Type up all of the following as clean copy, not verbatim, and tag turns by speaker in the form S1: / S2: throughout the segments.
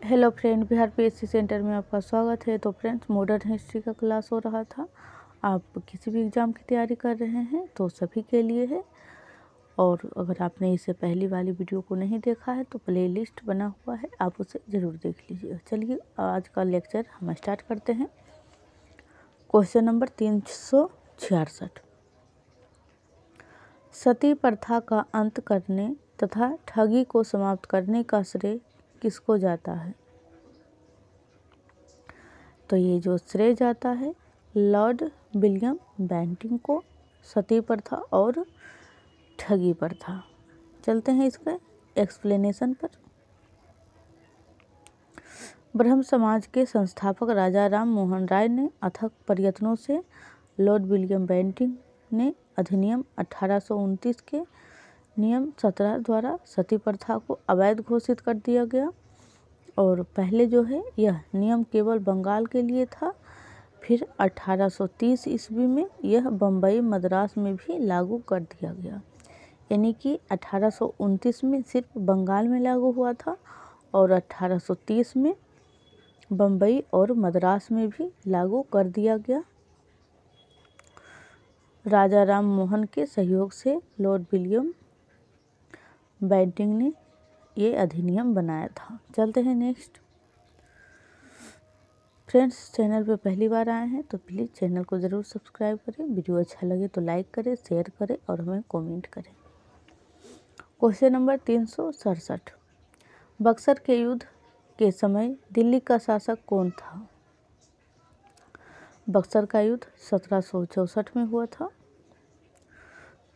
S1: Hello friend, Bihar PSC centre में आपका स्वागत है। तो फ्रेंड्स, मॉडर्न हिस्ट्री का क्लास हो रहा था। आप किसी भी एग्ज़ाम की तैयारी कर रहे हैं तो सभी के लिए है। और अगर आपने इससे पहली वाली वीडियो को नहीं देखा है तो प्लेलिस्ट बना हुआ है, आप उसे ज़रूर देख लीजिएगा। चलिए आज का लेक्चर हम स्टार्ट करते हैं। क्वेश्चन नंबर 366, सती प्रथा का अंत करने तथा ठगी को समाप्त करने का श्रेय किसको जाता है? तो ये जो श्रेय जाता है लॉर्ड विलियम बेंटिंक को, सती प्रथा और ठगी प्रथा। चलते हैं इसके एक्सप्लेनेशन पर। ब्रह्म समाज के संस्थापक राजा राम मोहन राय ने अथक प्रयत्नों से लॉर्ड विलियम बेंटिंक ने अधिनियम 1829 के नियम 17 द्वारा सती प्रथा को अवैध घोषित कर दिया गया। और पहले जो है यह नियम केवल बंगाल के लिए था, फिर 1830 ईस्वी में यह बम्बई मद्रास में भी लागू कर दिया गया। यानी कि 1829 में सिर्फ बंगाल में लागू हुआ था और 1830 में बम्बई और मद्रास में भी लागू कर दिया गया। राजा राम मोहन के सहयोग से लॉर्ड विलियम बेंटिंक ने ये अधिनियम बनाया था। चलते हैं नेक्स्ट। फ्रेंड्स, चैनल पे पहली बार आए हैं तो प्लीज़ चैनल को ज़रूर सब्सक्राइब करें। वीडियो अच्छा लगे तो लाइक करें, शेयर करें और हमें कमेंट करें। क्वेश्चन नंबर 367, बक्सर के युद्ध के समय दिल्ली का शासक कौन था? बक्सर का युद्ध 1764 में हुआ था।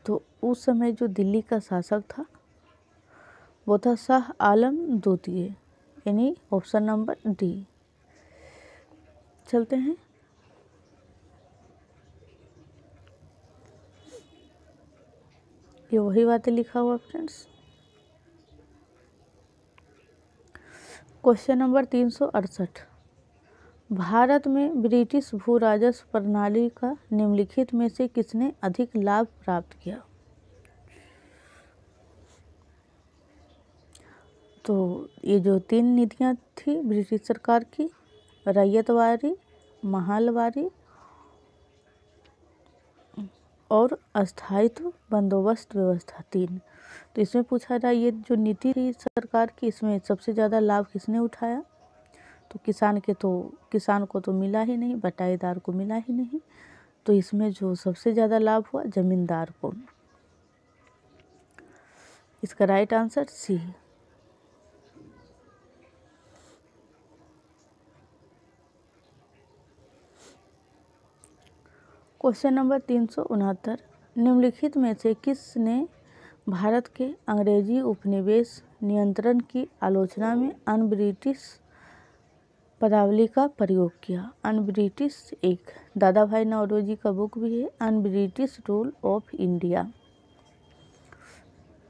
S1: तो उस समय जो दिल्ली का शासक था वो था शाह आलम द्वितीय, यानी ऑप्शन नंबर डी। चलते हैं। ये वही बातें लिखा हुआ फ्रेंड्स। क्वेश्चन नंबर 368, भारत में ब्रिटिश भू राजस्व प्रणाली का निम्नलिखित में से किसने अधिक लाभ प्राप्त किया? तो ये जो 3 नीतियाँ थी ब्रिटिश सरकार की, रैयतवारी, महालवारी और अस्थायित्व बंदोबस्त व्यवस्था 3। तो इसमें पूछा रहा ये जो नीति थी सरकार की, इसमें सबसे ज़्यादा लाभ किसने उठाया? तो किसान को तो मिला ही नहीं, बटाईदार को मिला ही नहीं। तो इसमें जो सबसे ज़्यादा लाभ हुआ जमींदार को। इसका right answer C. Question number 369, निम्नलिखित में से किसने भारत के अंग्रेजी उपनिवेश नियंत्रण की आलोचना में अन ब्रिटिश पदावली का प्रयोग किया? अन ब्रिटिश एक दादा भाई नौरोजी का बुक भी है, un British rule of India.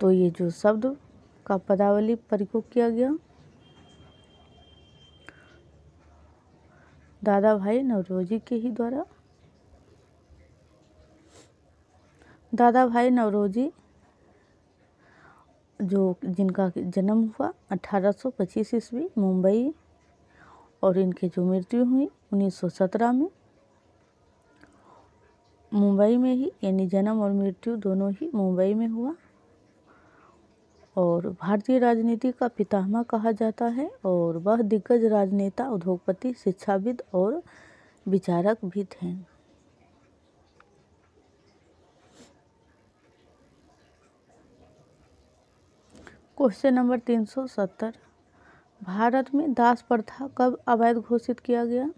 S1: तो ये जो शब्द का पदावली प्रयोग किया गया दादा भाई नौरोजी के ही द्वारा। दादा भाई नौरोजी जिनका जन्म हुआ 1825 ईस्वी मुंबई और इनकी जो मृत्यु हुई 1917 में मुंबई में ही, यानी जन्म और मृत्यु दोनों ही मुंबई में हुआ। और भारतीय राजनीति का पितामह कहा जाता है और वह दिग्गज राजनेता, उद्योगपति, शिक्षाविद और विचारक भी थे। क्वेश्चन नंबर 370, भारत में दास प्रथा कब अवैध घोषित किया गया?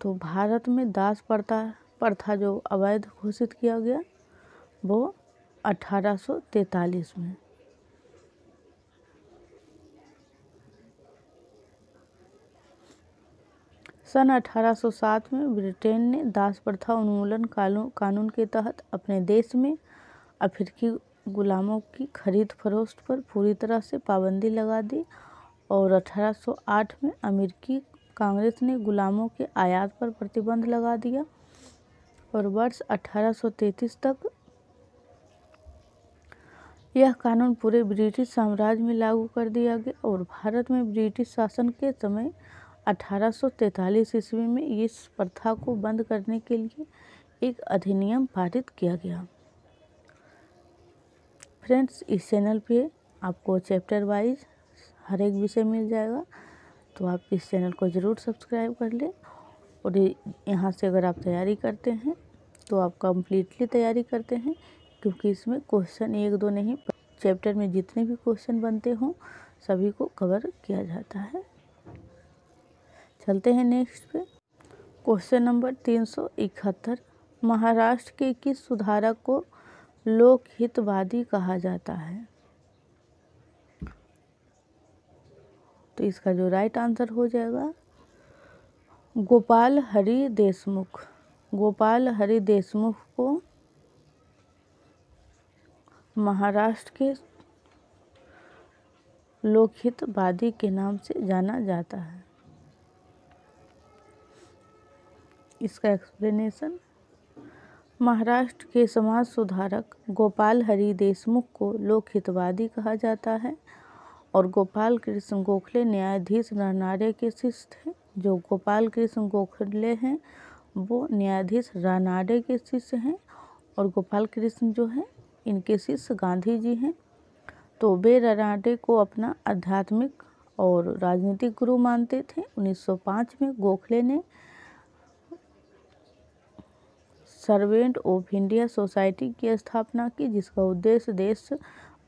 S1: तो भारत में दास प्रथा जो अवैध घोषित किया गया वो 1843 में। सन 1807 में ब्रिटेन ने दास प्रथा उन्मूलन कानून के तहत अपने देश में अफ्रीकी गुलामों की खरीद फरोख्त पर पूरी तरह से पाबंदी लगा दी। और 1808 में अमेरिकी कांग्रेस ने गुलामों के आयात पर प्रतिबंध लगा दिया। और वर्ष 1833 तक यह कानून पूरे ब्रिटिश साम्राज्य में लागू कर दिया गया और भारत में ब्रिटिश शासन के समय 1843 ईस्वी में इस प्रथा को बंद करने के लिए एक अधिनियम पारित किया गया। फ्रेंड्स, इस चैनल पे आपको चैप्टर वाइज हर एक विषय मिल जाएगा, तो आप इस चैनल को ज़रूर सब्सक्राइब कर लें। और यहाँ से अगर आप तैयारी करते हैं तो आप कम्प्लीटली तैयारी करते हैं, क्योंकि इसमें क्वेश्चन 1-2 नहीं, चैप्टर में जितने भी क्वेश्चन बनते हों सभी को कवर किया जाता है। चलते हैं नेक्स्ट पे। क्वेश्चन नंबर 371, महाराष्ट्र के किस सुधारक को लोकहितवादी कहा जाता है? तो इसका जो राइट आंसर हो जाएगा गोपाल हरि देशमुख। गोपाल हरि देशमुख को महाराष्ट्र के लोकहितवादी के नाम से जाना जाता है। इसका एक्सप्लेनेशन, महाराष्ट्र के समाज सुधारक गोपाल हरि देशमुख को लोकहितवादी कहा जाता है और गोपाल कृष्ण गोखले न्यायाधीश रानाडे के शिष्य थे। जो गोपाल कृष्ण गोखले हैं वो न्यायाधीश रानाडे के शिष्य हैं और गोपाल कृष्ण जो हैं इनके शिष्य गांधी जी हैं। तो वे रानाडे को अपना आध्यात्मिक और राजनीतिक गुरु मानते थे। 1905 में गोखले ने सर्वेंट ऑफ इंडिया सोसाइटी की स्थापना की, जिसका उद्देश्य देश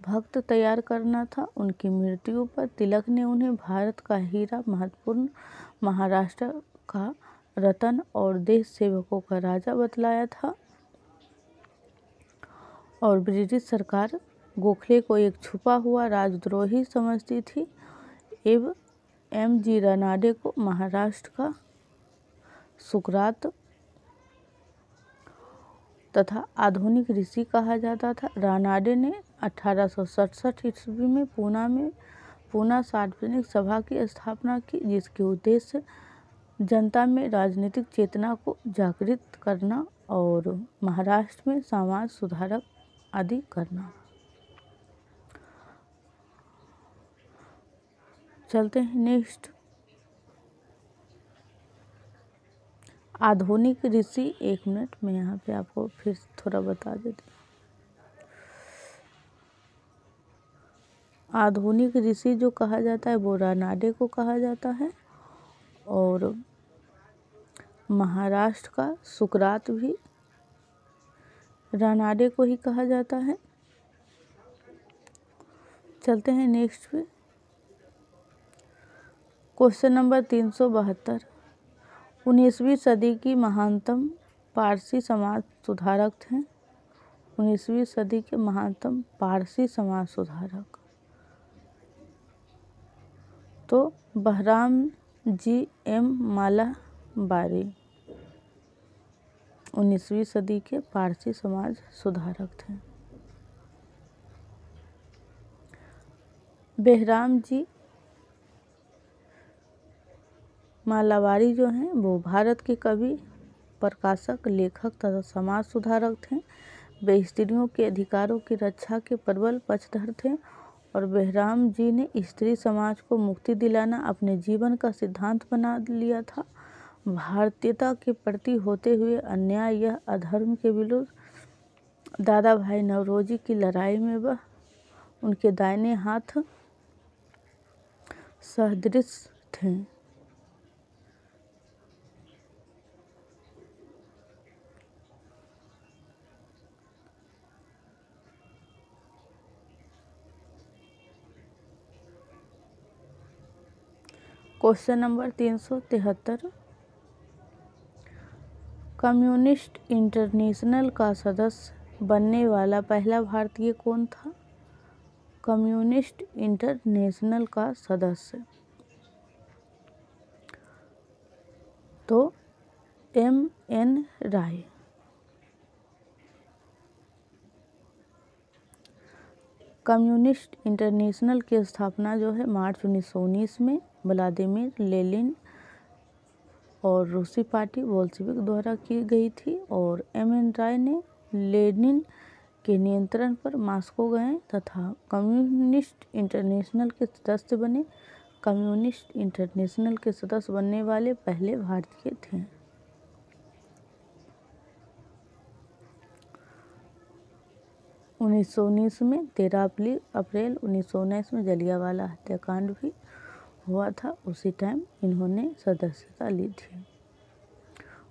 S1: भक्त तैयार करना था। उनकी मृत्यु पर तिलक ने उन्हें भारत का हीरा, महत्वपूर्ण महाराष्ट्र का रतन और देश सेवकों का राजा बतलाया था। और ब्रिटिश सरकार गोखले को एक छुपा हुआ राजद्रोही समझती थी एवं M.G. रानाडे को महाराष्ट्र का सुकरात तथा आधुनिक ऋषि कहा जाता था। रानाडे ने 1867 ईस्वी में पूना सार्वजनिक सभा की स्थापना की, जिसके उद्देश्य जनता में राजनीतिक चेतना को जागृत करना और महाराष्ट्र में समाज सुधारक आदि करना। चलते हैं नेक्स्ट। आधुनिक ऋषि, 1 मिनट में यहाँ पे आपको फिर थोड़ा बता देती हूँ। आधुनिक ऋषि जो कहा जाता है वो रानाडे को कहा जाता है और महाराष्ट्र का सुकरात भी रानाडे को ही कहा जाता है। चलते हैं नेक्स्ट पे। क्वेश्चन नंबर 372, 19वीं सदी की महानतम पारसी समाज सुधारक थे। 19वीं सदी के महानतम पारसी समाज सुधारक तो बहराम जी M. मालाबारी 19वीं सदी के पारसी समाज सुधारक थे। बहराम जी मालाबारी जो हैं वो भारत के कवि, प्रकाशक, लेखक तथा समाज सुधारक थे। वे स्त्रियों के अधिकारों की रक्षा के प्रबल पक्षधर थे और बहराम जी ने स्त्री समाज को मुक्ति दिलाना अपने जीवन का सिद्धांत बना लिया था। भारतीयता के प्रति होते हुए अन्याय या अधर्म के विरुद्ध दादा भाई नौरोजी की लड़ाई में वह उनके दाहिने हाथ सदृश थे। क्वेश्चन नंबर 373, कम्युनिस्ट इंटरनेशनल का सदस्य बनने वाला पहला भारतीय कौन था? कम्युनिस्ट इंटरनेशनल का सदस्य तो M.N. राय। कम्युनिस्ट इंटरनेशनल की स्थापना जो है मार्च 1919 में व्लादिमीर लेनिन और रूसी पार्टी बोल्शेविक द्वारा की गई थी और M.N. राय ने लेनिन के नियंत्रण पर मॉस्को गए तथा कम्युनिस्ट इंटरनेशनल के सदस्य बने। कम्युनिस्ट इंटरनेशनल के सदस्य बनने वाले पहले भारतीय थे। उन्नीस में 13 अप्रैल 1919 में जलियांवाला हत्याकांड भी हुआ था, उसी टाइम इन्होंने सदस्यता ली थी।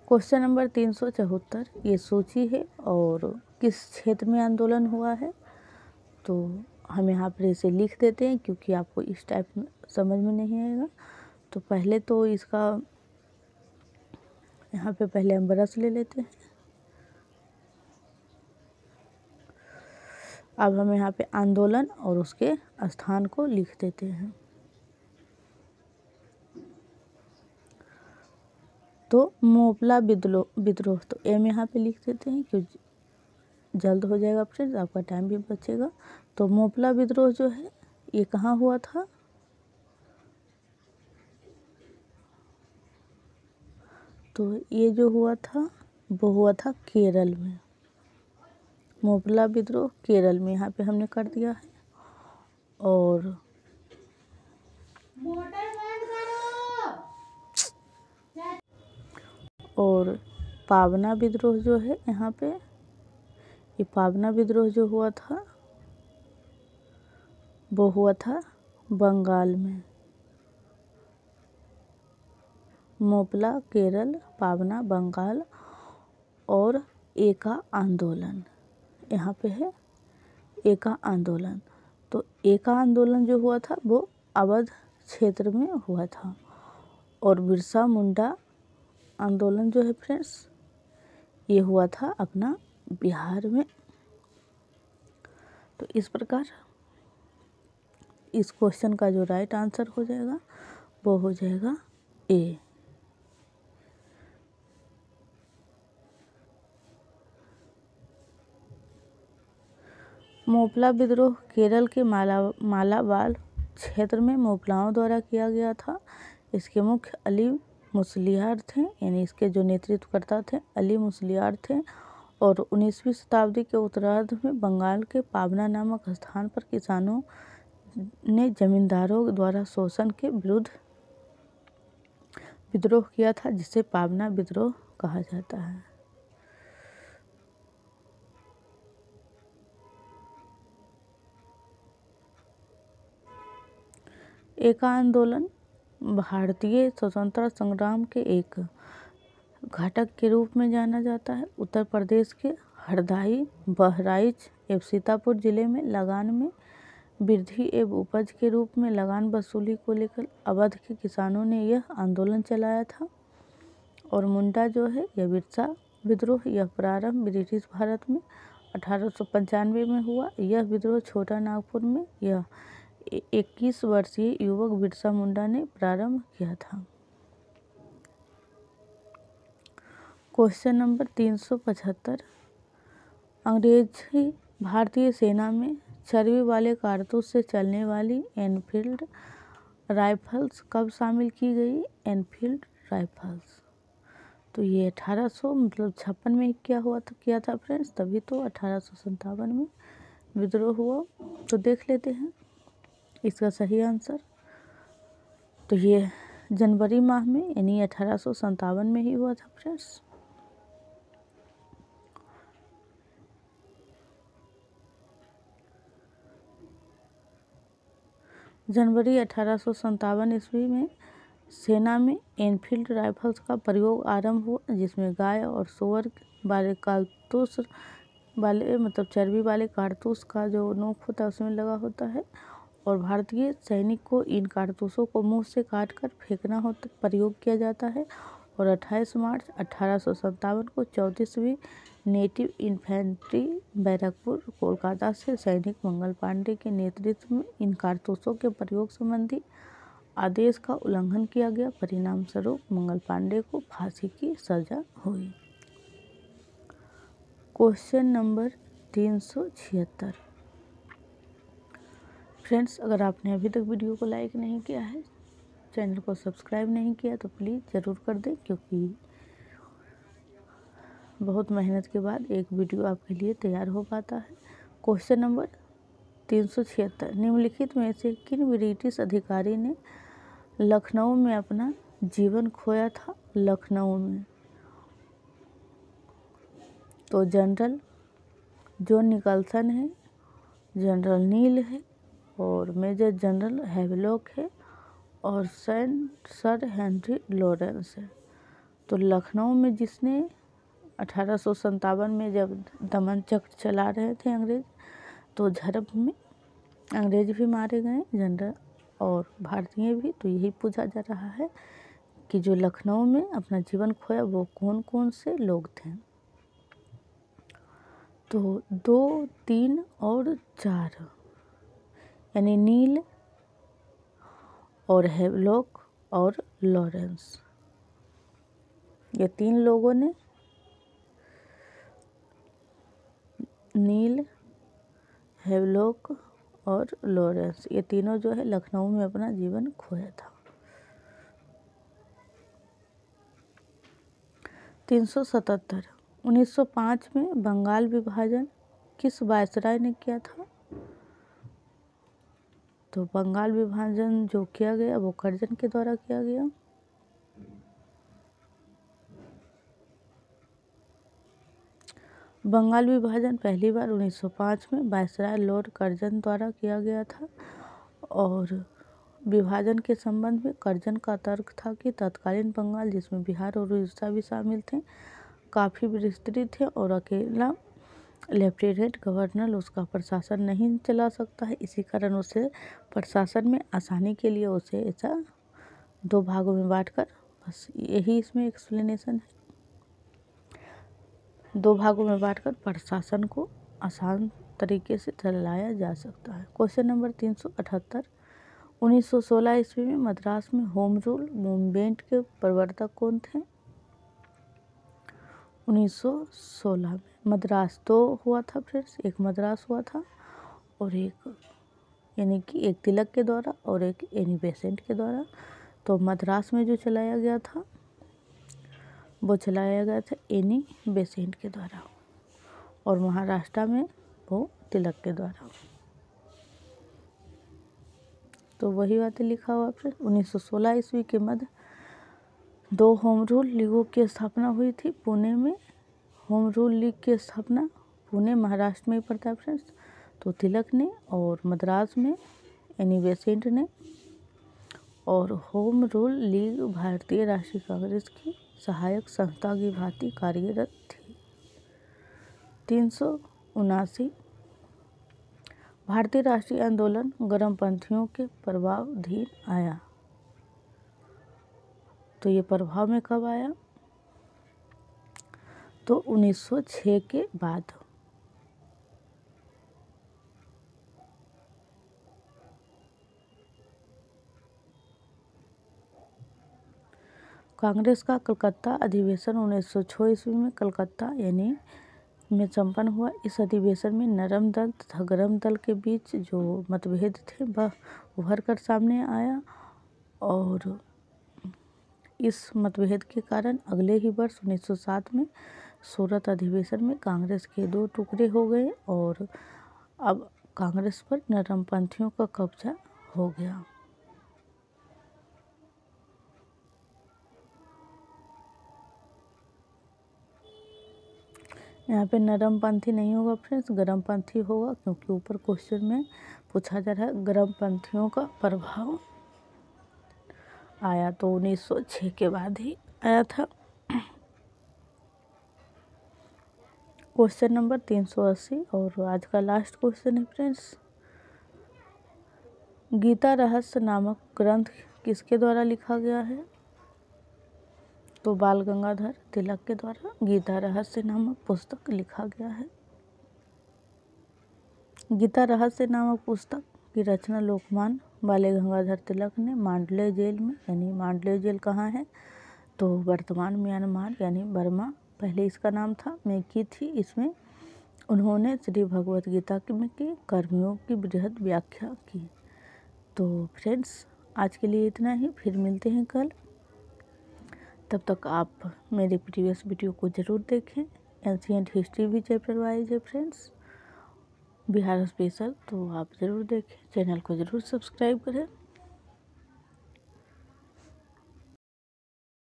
S1: क्वेश्चन नंबर 374, ये सूची है और किस क्षेत्र में आंदोलन हुआ है, तो हम यहाँ पर इसे लिख देते हैं क्योंकि आपको इस टाइप में समझ में नहीं आएगा। तो पहले तो इसका यहाँ पे पहले हम ब्रश ले लेते हैं। अब हम यहाँ पे आंदोलन और उसके स्थान को लिख देते हैं। तो मोपला विद्रोह तो एम यहाँ पे लिख देते हैं क्योंकि जल्द हो जाएगा फ्रेंड्स, आपका टाइम भी बचेगा। तो मोपला विद्रोह जो है ये कहाँ हुआ था, तो ये जो हुआ था वो हुआ था केरल में। मोपला विद्रोह केरल में यहाँ पे हमने कर दिया है। और पावना विद्रोह जो है यहाँ पे, ये पावना विद्रोह जो हुआ था वो हुआ था बंगाल में। मोपला केरल, पावना बंगाल। और एका आंदोलन यहाँ पे है, एका आंदोलन। तो एका आंदोलन जो हुआ था वो अवध क्षेत्र में हुआ था। और बिरसा मुंडा आंदोलन जो है फ्रेंड्स ये हुआ था अपना बिहार में। तो इस प्रकार इस क्वेश्चन का जो राइट आंसर हो जाएगा वो हो जाएगा ए। मोपला विद्रोह केरल के मालाबार क्षेत्र में मोपलाओं द्वारा किया गया था। इसके मुख्य अली मुसलियार थे, यानी इसके जो नेतृत्वकर्ता थे अली मुसलियार थे। और 19वीं शताब्दी के उत्तरार्ध में बंगाल के पावना नामक स्थान पर किसानों ने जमींदारों द्वारा शोषण के विरुद्ध विद्रोह किया था, जिसे पावना विद्रोह कहा जाता है। एका आंदोलन भारतीय स्वतंत्रता संग्राम के एक घटक के रूप में जाना जाता है। उत्तर प्रदेश के हरदाई, बहराइच एवं सीतापुर जिले में लगान में वृद्धि एवं उपज के रूप में लगान वसूली को लेकर अवध के किसानों ने यह आंदोलन चलाया था। और मुंडा जो है यह बिरसा विद्रोह, यह प्रारंभ ब्रिटिश भारत में 1895 में हुआ। यह विद्रोह छोटा नागपुर में यह 21 वर्षीय युवक बिरसा मुंडा ने प्रारंभ किया था। क्वेश्चन नंबर 375, अंग्रेजी भारतीय सेना में चर्बी वाले कारतूस से चलने वाली एनफील्ड राइफल्स कब शामिल की गई। एनफील्ड राइफल्स तो ये 1856 में किया था फ्रेंड्स, तभी तो 1857 में विद्रोह हुआ। तो देख लेते हैं इसका सही आंसर। तो ये जनवरी माह में यानी 1857 में ही हुआ था फ्रेंड्स। जनवरी 1857 ईस्वी में सेना में एनफील्ड राइफल्स का प्रयोग आरंभ हुआ, जिसमें गाय और सूअर वाले कारतूस वाले चर्बी वाले कारतूस का जो नोक होता है उसमें लगा होता है। और भारतीय सैनिक को इन कारतूसों को मुंह से काटकर फेंकना होता प्रयोग किया जाता है। और 28 मार्च 1857 को 34वीं नेटिव इन्फेंट्री बैरकपुर कोलकाता से सैनिक मंगल पांडे के नेतृत्व में इन कारतूसों के प्रयोग संबंधी आदेश का उल्लंघन किया गया। परिणाम स्वरूप मंगल पांडे को फांसी की सजा हुई। क्वेश्चन नंबर 376, फ्रेंड्स अगर आपने अभी तक वीडियो को लाइक नहीं किया है, चैनल को सब्सक्राइब नहीं किया तो प्लीज़ ज़रूर कर दें, क्योंकि बहुत मेहनत के बाद एक वीडियो आपके लिए तैयार हो पाता है। क्वेश्चन नंबर 376, निम्नलिखित में से किन ब्रिटिश अधिकारी ने लखनऊ में अपना जीवन खोया था? लखनऊ में तो जनरल जॉन निकल्सन है, जनरल नील है, और मेजर जनरल हैवलॉक है, और सर हेनरी लॉरेंस है। तो लखनऊ में जिसने 1857 में जब दमन चक्र चला रहे थे अंग्रेज, तो झड़प में अंग्रेज भी मारे गए, जनरल और भारतीय भी। तो यही पूछा जा रहा है कि जो लखनऊ में अपना जीवन खोया वो कौन कौन से लोग थे। तो 2, 3 और 4 यानी नील और हैवलॉक और लॉरेंस, ये 3 लोगों ने, नील, हैवलॉक और लॉरेंस, ये तीनों जो है लखनऊ में अपना जीवन खोया था। 377, 1905 में बंगाल विभाजन किस वायसराय ने किया था? तो बंगाल विभाजन जो किया गया वो कर्जन के द्वारा किया गया। बंगाल विभाजन पहली बार 1905 में वायसराय लॉर्ड कर्जन द्वारा किया गया था, और विभाजन के संबंध में कर्जन का तर्क था कि तत्कालीन बंगाल, जिसमें बिहार और उड़ीसा भी शामिल थे, काफ़ी विस्तृत थे और अकेला लेफ्टिनेंट गवर्नर उसका प्रशासन नहीं चला सकता है। इसी कारण उसे प्रशासन में आसानी के लिए उसे ऐसा 2 भागों में बांटकर, बस यही इसमें एक्सप्लेनेशन है, 2 भागों में बांटकर प्रशासन को आसान तरीके से चलाया जा सकता है। क्वेश्चन नंबर 378, 1916 ईस्वी में मद्रास में होम रूल मूवमेंट के प्रवर्तक कौन थे? 1916 में मद्रास 2 हुआ था फ्रेंड्स, एक मद्रास हुआ था और एक यानी कि एक तिलक के द्वारा और एक एनी बेसेंट के द्वारा। तो मद्रास में जो चलाया गया था वो चलाया गया था एनी बेसेंट के द्वारा, और महाराष्ट्र में वो तिलक के द्वारा। तो वही बातें लिखा हुआ फिर 1916 ईस्वी के मध्य 2 होम रूल लीगों की स्थापना हुई थी पुणे में। होम रूल लीग की स्थापना पुणे महाराष्ट्र में ही पड़ता है फ्रेंड्स, तो तिलक ने, और मद्रास में एनी बेसेंट ने। और होम रूल लीग भारतीय राष्ट्रीय कांग्रेस की सहायक संस्था की भांति कार्यरत थी। 379, भारतीय राष्ट्रीय आंदोलन गर्मपंथियों के प्रभावाधीन आया। तो ये प्रभाव में कब आया? तो 1906 के बाद। कांग्रेस का कलकत्ता अधिवेशन 1906 ईस्वी में कलकत्ता यानी में संपन्न हुआ। इस अधिवेशन में नरम दल तथा गरम दल के बीच जो मतभेद थे वह उभर कर सामने आया, और इस मतभेद के कारण अगले ही वर्ष 1907 में सूरत अधिवेशन में कांग्रेस के 2 टुकड़े हो गए, और अब कांग्रेस पर नरमपंथियों का कब्जा हो गया। यहाँ पे नरमपंथी नहीं होगा फ्रेंड्स, गरमपंथी होगा, क्योंकि ऊपर क्वेश्चन में पूछा जा रहा है गरमपंथियों का प्रभाव आया, तो 1906 के बाद ही आया था। क्वेश्चन नंबर 380 और आज का लास्ट क्वेश्चन है फ्रेंड्स, गीता रहस्य नामक ग्रंथ किसके द्वारा लिखा गया है? तो बाल गंगाधर तिलक के द्वारा गीता रहस्य नामक पुस्तक लिखा गया है। गीता रहस्य नामक पुस्तक की रचना लोकमान्य बाल गंगाधर तिलक ने मांडले जेल में, यानी मांडले जेल कहाँ है? तो वर्तमान म्यांमार यानी बर्मा, पहले इसका नाम था, में की थी। इसमें उन्होंने श्री भगवत गीता के कर्मियों की बृहद व्याख्या की। तो फ्रेंड्स आज के लिए इतना ही, फिर मिलते हैं कल। तब तक आप मेरे प्रीवियस वीडियो को ज़रूर देखें। एंशिएंट हिस्ट्री भी चैप्टर वाइज है फ्रेंड्स, बिहार स्पेशल, तो आप ज़रूर देखें, चैनल को ज़रूर सब्सक्राइब करें।